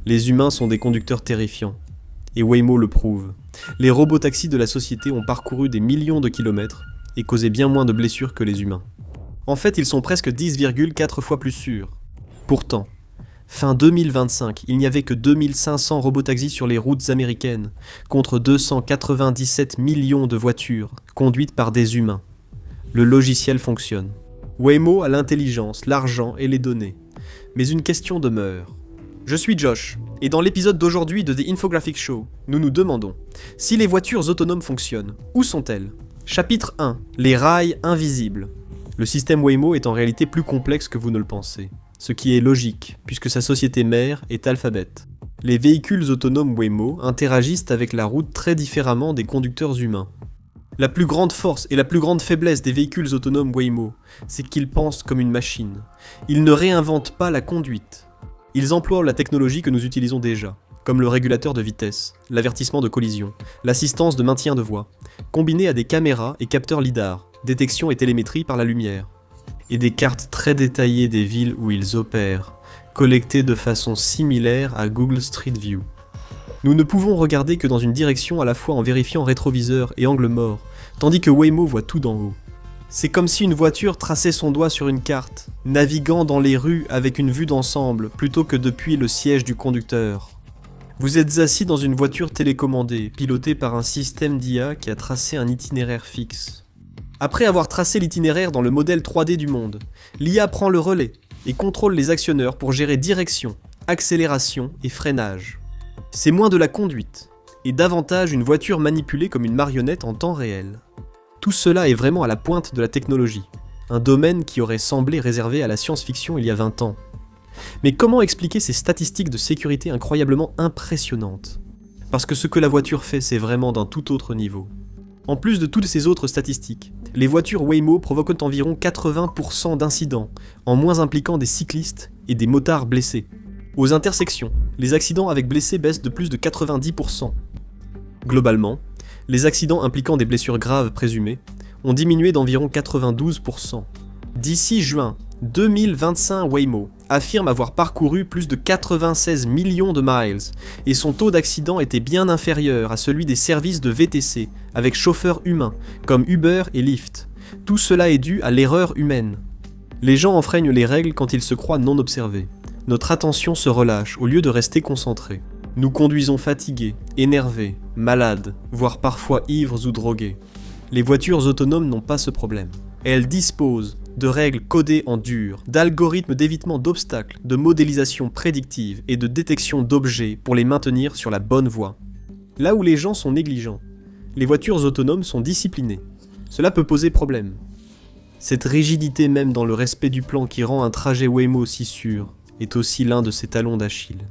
Les humains sont des conducteurs terrifiants. Et Waymo le prouve. Les robotaxis de la société ont parcouru des millions de kilomètres et causé bien moins de blessures que les humains. En fait, ils sont presque 10,4 fois plus sûrs. Pourtant, fin 2025, il n'y avait que 2500 robotaxis sur les routes américaines, contre 297 millions de voitures conduites par des humains. Le logiciel fonctionne. Waymo a l'intelligence, l'argent et les données. Mais une question demeure. Je suis Josh, et dans l'épisode d'aujourd'hui de The Infographic Show, nous nous demandons si les voitures autonomes fonctionnent, où sont-elles ? Chapitre 1. Les rails invisibles. Le système Waymo est en réalité plus complexe que vous ne le pensez, ce qui est logique, puisque sa société mère est Alphabet. Les véhicules autonomes Waymo interagissent avec la route très différemment des conducteurs humains. La plus grande force et la plus grande faiblesse des véhicules autonomes Waymo, c'est qu'ils pensent comme une machine. Ils ne réinventent pas la conduite. Ils emploient la technologie que nous utilisons déjà, comme le régulateur de vitesse, l'avertissement de collision, l'assistance de maintien de voie, combiné à des caméras et capteurs lidar, détection et télémétrie par la lumière, et des cartes très détaillées des villes où ils opèrent, collectées de façon similaire à Google Street View. Nous ne pouvons regarder que dans une direction à la fois en vérifiant rétroviseur et angle mort, tandis que Waymo voit tout d'en haut. C'est comme si une voiture traçait son doigt sur une carte, naviguant dans les rues avec une vue d'ensemble, plutôt que depuis le siège du conducteur. Vous êtes assis dans une voiture télécommandée, pilotée par un système d'IA qui a tracé un itinéraire fixe. Après avoir tracé l'itinéraire dans le modèle 3D du monde, l'IA prend le relais et contrôle les actionneurs pour gérer direction, accélération et freinage. C'est moins de la conduite, et davantage une voiture manipulée comme une marionnette en temps réel. Tout cela est vraiment à la pointe de la technologie, un domaine qui aurait semblé réservé à la science-fiction il y a 20 ans. Mais comment expliquer ces statistiques de sécurité incroyablement impressionnantes ? Parce que ce que la voiture fait, c'est vraiment d'un tout autre niveau. En plus de toutes ces autres statistiques, les voitures Waymo provoquent environ 80% d'incidents, en moins impliquant des cyclistes et des motards blessés. Aux intersections, les accidents avec blessés baissent de plus de 90%. Globalement, les accidents impliquant des blessures graves présumées ont diminué d'environ 92%. D'ici juin 2025, Waymo affirme avoir parcouru plus de 96 millions de miles et son taux d'accident était bien inférieur à celui des services de VTC avec chauffeurs humains comme Uber et Lyft. Tout cela est dû à l'erreur humaine. Les gens enfreignent les règles quand ils se croient non observés. Notre attention se relâche au lieu de rester concentrée. Nous conduisons fatigués, énervés, malades, voire parfois ivres ou drogués. Les voitures autonomes n'ont pas ce problème. Elles disposent de règles codées en dur, d'algorithmes d'évitement d'obstacles, de modélisation prédictive et de détection d'objets pour les maintenir sur la bonne voie. Là où les gens sont négligents, les voitures autonomes sont disciplinées. Cela peut poser problème. Cette rigidité même dans le respect du plan qui rend un trajet Waymo si sûr est aussi l'un de ses talons d'Achille.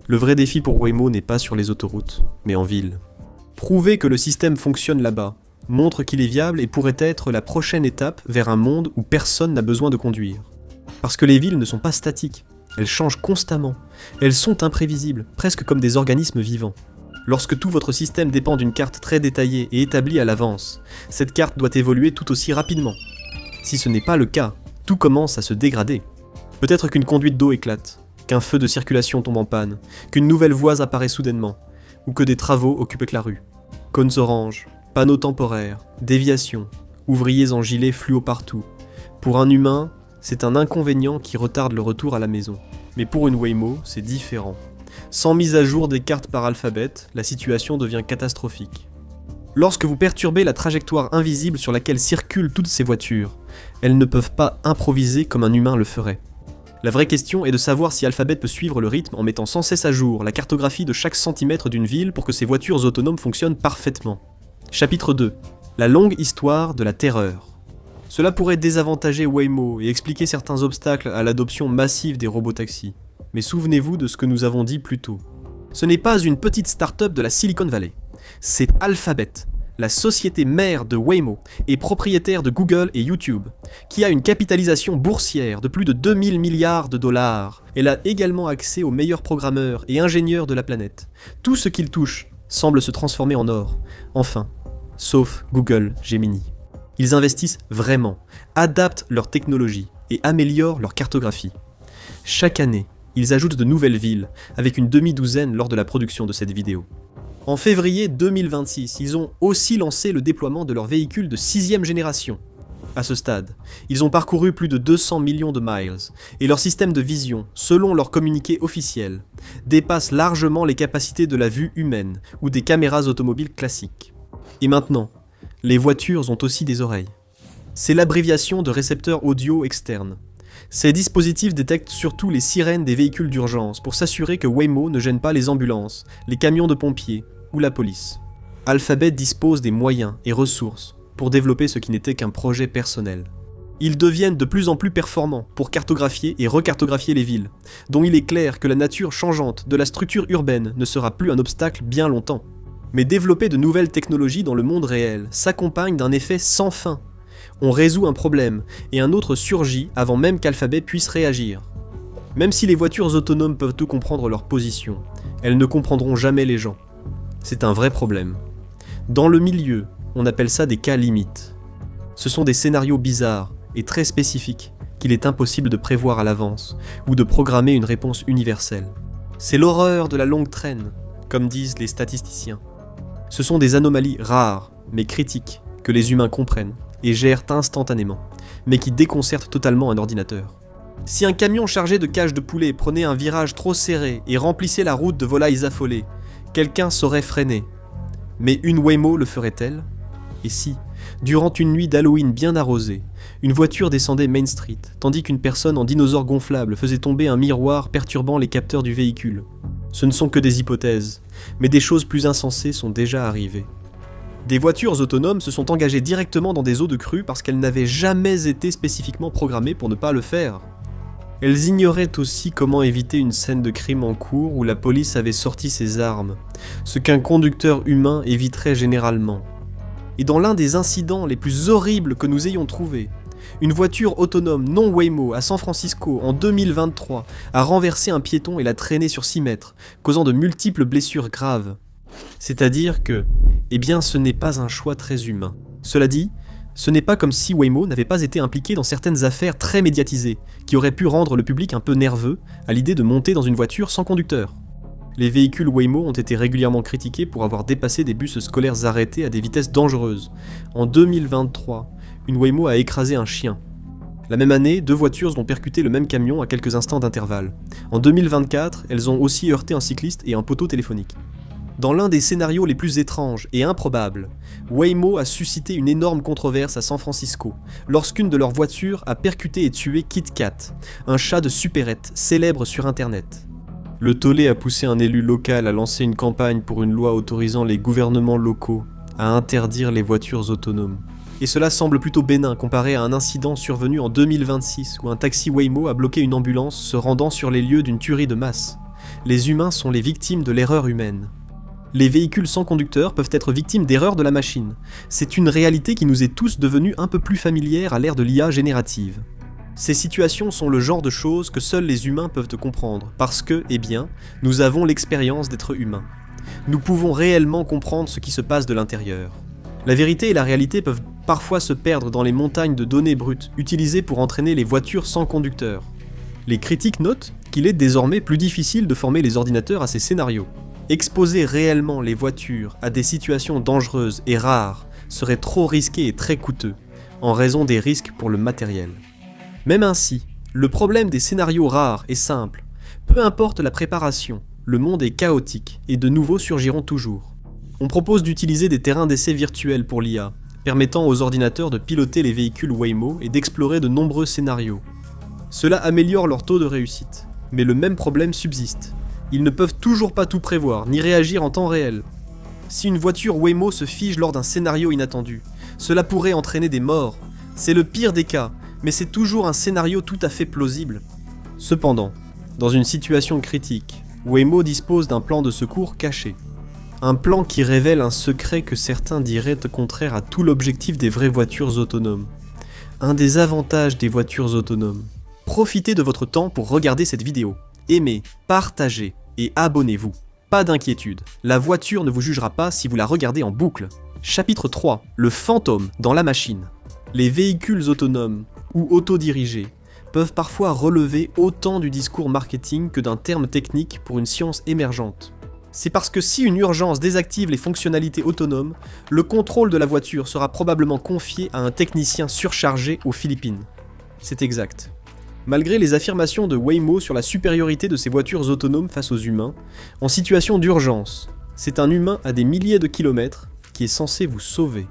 Le vrai défi pour Waymo n'est pas sur les autoroutes, mais en ville. Prouver que le système fonctionne là-bas montre qu'il est viable et pourrait être la prochaine étape vers un monde où personne n'a besoin de conduire. Parce que les villes ne sont pas statiques, elles changent constamment, elles sont imprévisibles, presque comme des organismes vivants. Lorsque tout votre système dépend d'une carte très détaillée et établie à l'avance, cette carte doit évoluer tout aussi rapidement. Si ce n'est pas le cas, tout commence à se dégrader. Peut-être qu'une conduite d'eau éclate, qu'un feu de circulation tombe en panne, qu'une nouvelle voie apparaît soudainement, ou que des travaux occupent la rue. Cônes oranges, panneaux temporaires, déviations, ouvriers en gilet fluo partout. Pour un humain, c'est un inconvénient qui retarde le retour à la maison. Mais pour une Waymo, c'est différent. Sans mise à jour des cartes par alphabet, la situation devient catastrophique. Lorsque vous perturbez la trajectoire invisible sur laquelle circulent toutes ces voitures, elles ne peuvent pas improviser comme un humain le ferait. La vraie question est de savoir si Alphabet peut suivre le rythme en mettant sans cesse à jour la cartographie de chaque centimètre d'une ville pour que ces voitures autonomes fonctionnent parfaitement. Chapitre 2. La longue histoire de la terreur. Cela pourrait désavantager Waymo et expliquer certains obstacles à l'adoption massive des robotaxis. Mais souvenez-vous de ce que nous avons dit plus tôt. Ce n'est pas une petite start-up de la Silicon Valley. C'est Alphabet, la société mère de Waymo et propriétaire de Google et YouTube, qui a une capitalisation boursière de plus de 2000 milliards de dollars. Elle a également accès aux meilleurs programmeurs et ingénieurs de la planète. Tout ce qu'ils touchent semble se transformer en or. Enfin, sauf Google Gemini. Ils investissent vraiment, adaptent leur technologie et améliorent leur cartographie. Chaque année, ils ajoutent de nouvelles villes, avec une demi-douzaine lors de la production de cette vidéo. En février 2026, ils ont aussi lancé le déploiement de leurs véhicules de 6e génération. À ce stade, ils ont parcouru plus de 200 millions de miles, et leur système de vision, selon leur communiqué officiel, dépasse largement les capacités de la vue humaine ou des caméras automobiles classiques. Et maintenant, les voitures ont aussi des oreilles. C'est l'abréviation de récepteurs audio externes. Ces dispositifs détectent surtout les sirènes des véhicules d'urgence pour s'assurer que Waymo ne gêne pas les ambulances, les camions de pompiers ou la police. Alphabet dispose des moyens et ressources pour développer ce qui n'était qu'un projet personnel. Ils deviennent de plus en plus performants pour cartographier et recartographier les villes, dont il est clair que la nature changeante de la structure urbaine ne sera plus un obstacle bien longtemps. Mais développer de nouvelles technologies dans le monde réel s'accompagne d'un effet sans fin. On résout un problème, et un autre surgit avant même qu'Alphabet puisse réagir. Même si les voitures autonomes peuvent tout comprendre leur position, elles ne comprendront jamais les gens. C'est un vrai problème. Dans le milieu, on appelle ça des cas limites. Ce sont des scénarios bizarres et très spécifiques qu'il est impossible de prévoir à l'avance ou de programmer une réponse universelle. C'est l'horreur de la longue traîne, comme disent les statisticiens. Ce sont des anomalies rares, mais critiques, que les humains comprennent et gèrent instantanément, mais qui déconcertent totalement un ordinateur. Si un camion chargé de cages de poulet prenait un virage trop serré et remplissait la route de volailles affolées, quelqu'un saurait freiner. Mais une Waymo le ferait-elle ? Et si, durant une nuit d'Halloween bien arrosée, une voiture descendait Main Street, tandis qu'une personne en dinosaure gonflable faisait tomber un miroir perturbant les capteurs du véhicule ? Ce ne sont que des hypothèses, mais des choses plus insensées sont déjà arrivées. Des voitures autonomes se sont engagées directement dans des eaux de crue parce qu'elles n'avaient jamais été spécifiquement programmées pour ne pas le faire. Elles ignoraient aussi comment éviter une scène de crime en cours où la police avait sorti ses armes, ce qu'un conducteur humain éviterait généralement. Et dans l'un des incidents les plus horribles que nous ayons trouvés, une voiture autonome non Waymo à San Francisco en 2023 a renversé un piéton et l'a traîné sur 6 mètres, causant de multiples blessures graves. C'est-à-dire que, ce n'est pas un choix très humain. Cela dit, ce n'est pas comme si Waymo n'avait pas été impliqué dans certaines affaires très médiatisées, qui auraient pu rendre le public un peu nerveux à l'idée de monter dans une voiture sans conducteur. Les véhicules Waymo ont été régulièrement critiqués pour avoir dépassé des bus scolaires arrêtés à des vitesses dangereuses. En 2023, une Waymo a écrasé un chien. La même année, 2 voitures ont percuté le même camion à quelques instants d'intervalle. En 2024, elles ont aussi heurté un cycliste et un poteau téléphonique. Dans l'un des scénarios les plus étranges et improbables, Waymo a suscité une énorme controverse à San Francisco, lorsqu'une de leurs voitures a percuté et tué Kit Kat, un chat de supérette célèbre sur internet. Le tollé a poussé un élu local à lancer une campagne pour une loi autorisant les gouvernements locaux à interdire les voitures autonomes. Et cela semble plutôt bénin comparé à un incident survenu en 2026 où un taxi Waymo a bloqué une ambulance se rendant sur les lieux d'une tuerie de masse. Les humains sont les victimes de l'erreur humaine. Les véhicules sans conducteur peuvent être victimes d'erreurs de la machine. C'est une réalité qui nous est tous devenue un peu plus familière à l'ère de l'IA générative. Ces situations sont le genre de choses que seuls les humains peuvent comprendre, parce que, nous avons l'expérience d'être humains. Nous pouvons réellement comprendre ce qui se passe de l'intérieur. La vérité et la réalité peuvent parfois se perdre dans les montagnes de données brutes utilisées pour entraîner les voitures sans conducteur. Les critiques notent qu'il est désormais plus difficile de former les ordinateurs à ces scénarios. Exposer réellement les voitures à des situations dangereuses et rares serait trop risqué et très coûteux, en raison des risques pour le matériel. Même ainsi, le problème des scénarios rares est simple. Peu importe la préparation, le monde est chaotique et de nouveaux surgiront toujours. On propose d'utiliser des terrains d'essai virtuels pour l'IA, permettant aux ordinateurs de piloter les véhicules Waymo et d'explorer de nombreux scénarios. Cela améliore leur taux de réussite, mais le même problème subsiste. Ils ne peuvent toujours pas tout prévoir, ni réagir en temps réel. Si une voiture Waymo se fige lors d'un scénario inattendu, cela pourrait entraîner des morts. C'est le pire des cas, mais c'est toujours un scénario tout à fait plausible. Cependant, dans une situation critique, Waymo dispose d'un plan de secours caché. Un plan qui révèle un secret que certains diraient contraire à tout l'objectif des vraies voitures autonomes. Un des avantages des voitures autonomes. Profitez de votre temps pour regarder cette vidéo. Aimez, partagez et abonnez-vous. Pas d'inquiétude, la voiture ne vous jugera pas si vous la regardez en boucle. Chapitre 3, le fantôme dans la machine. Les véhicules autonomes ou autodirigés peuvent parfois relever autant du discours marketing que d'un terme technique pour une science émergente. C'est parce que si une urgence désactive les fonctionnalités autonomes, le contrôle de la voiture sera probablement confié à un technicien surchargé aux Philippines. C'est exact. Malgré les affirmations de Waymo sur la supériorité de ces voitures autonomes face aux humains, en situation d'urgence, c'est un humain à des milliers de kilomètres qui est censé vous sauver.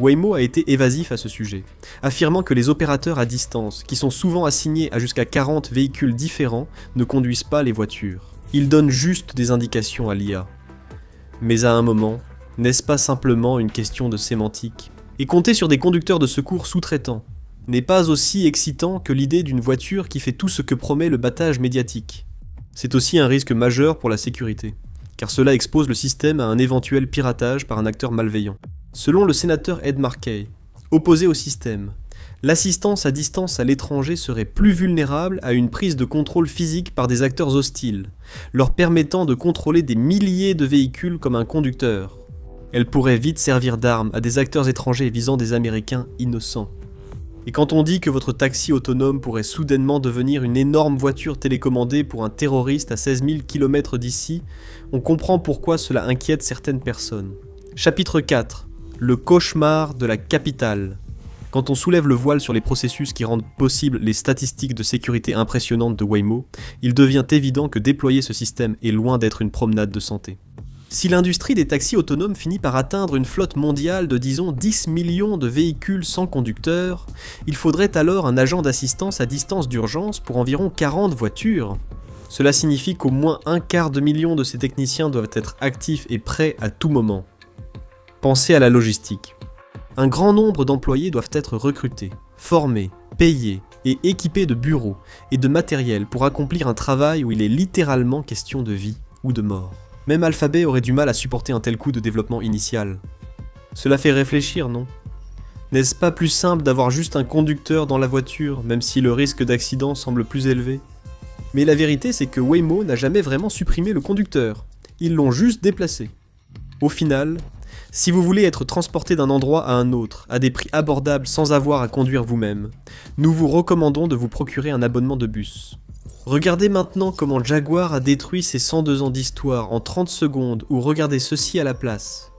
Waymo a été évasif à ce sujet, affirmant que les opérateurs à distance, qui sont souvent assignés à jusqu'à 40 véhicules différents, ne conduisent pas les voitures. Ils donnent juste des indications à l'IA. Mais à un moment, n'est-ce pas simplement une question de sémantique ? Et compter sur des conducteurs de secours sous-traitants n'est pas aussi excitant que l'idée d'une voiture qui fait tout ce que promet le battage médiatique. C'est aussi un risque majeur pour la sécurité, car cela expose le système à un éventuel piratage par un acteur malveillant. Selon le sénateur Ed Markey, opposé au système, l'assistance à distance à l'étranger serait plus vulnérable à une prise de contrôle physique par des acteurs hostiles, leur permettant de contrôler des milliers de véhicules comme un conducteur. Elle pourrait vite servir d'arme à des acteurs étrangers visant des Américains innocents. Et quand on dit que votre taxi autonome pourrait soudainement devenir une énorme voiture télécommandée pour un terroriste à 16 000 km d'ici, on comprend pourquoi cela inquiète certaines personnes. Chapitre 4. Le cauchemar de la capitale. Quand on soulève le voile sur les processus qui rendent possibles les statistiques de sécurité impressionnantes de Waymo, il devient évident que déployer ce système est loin d'être une promenade de santé. Si l'industrie des taxis autonomes finit par atteindre une flotte mondiale de disons 10 millions de véhicules sans conducteur, il faudrait alors un agent d'assistance à distance d'urgence pour environ 40 voitures. Cela signifie qu'au moins un quart de million de ces techniciens doivent être actifs et prêts à tout moment. Pensez à la logistique. Un grand nombre d'employés doivent être recrutés, formés, payés et équipés de bureaux et de matériel pour accomplir un travail où il est littéralement question de vie ou de mort. Même Alphabet aurait du mal à supporter un tel coût de développement initial. Cela fait réfléchir, non ? N'est-ce pas plus simple d'avoir juste un conducteur dans la voiture, même si le risque d'accident semble plus élevé ? Mais la vérité, c'est que Waymo n'a jamais vraiment supprimé le conducteur. Ils l'ont juste déplacé. Au final, si vous voulez être transporté d'un endroit à un autre, à des prix abordables sans avoir à conduire vous-même, nous vous recommandons de vous procurer un abonnement de bus. Regardez maintenant comment Jaguar a détruit ses 102 ans d'histoire en 30 secondes ou regardez ceci à la place.